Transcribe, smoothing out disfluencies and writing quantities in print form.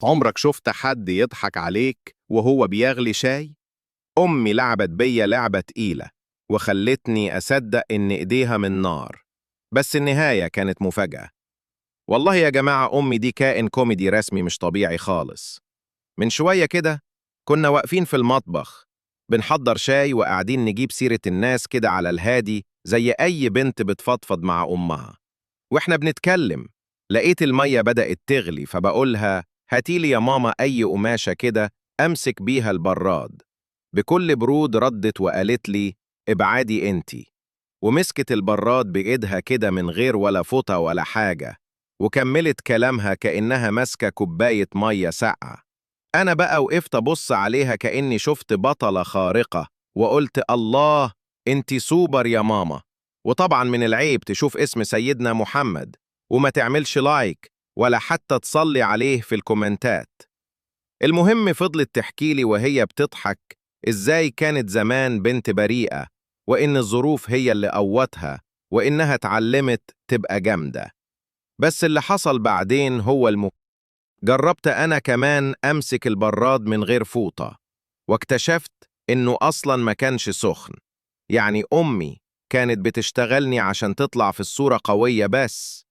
عمرك شفت حد يضحك عليك وهو بيغلي شاي؟ أمي لعبت بيا لعبة تقيلة وخلتني أصدق إن إيديها من نار. بس النهاية كانت مفاجأة. والله يا جماعة أمي دي كائن كوميدي رسمي مش طبيعي خالص. من شوية كده كنا واقفين في المطبخ بنحضر شاي وقاعدين نجيب سيرة الناس كده على الهادي زي أي بنت بتفضفض مع أمها. واحنا بنتكلم لقيت المية بدأت تغلي فبقولها هاتيلي يا ماما أي قماشة كده أمسك بيها البراد. بكل برود ردت وقالت لي ابعدي انتي، ومسكت البراد بإيدها كده من غير ولا فوطة ولا حاجة، وكملت كلامها كأنها ماسكة كوباية مية ساقعة. أنا بقى وقفت أبص عليها كأني شفت بطلة خارقة وقلت الله، انتي سوبر يا ماما. وطبعا من العيب تشوف اسم سيدنا محمد وما تعملش لايك ولا حتى تصلي عليه في الكومنتات. المهم فضلت تحكي لي وهي بتضحك إزاي كانت زمان بنت بريئة، وإن الظروف هي اللي قوتها، وإنها اتعلمت تبقى جامدة. بس اللي حصل بعدين هو جربت أنا كمان أمسك البراد من غير فوطة، واكتشفت إنه أصلاً ما كانش سخن. يعني أمي كانت بتشتغلني عشان تطلع في الصورة قوية بس.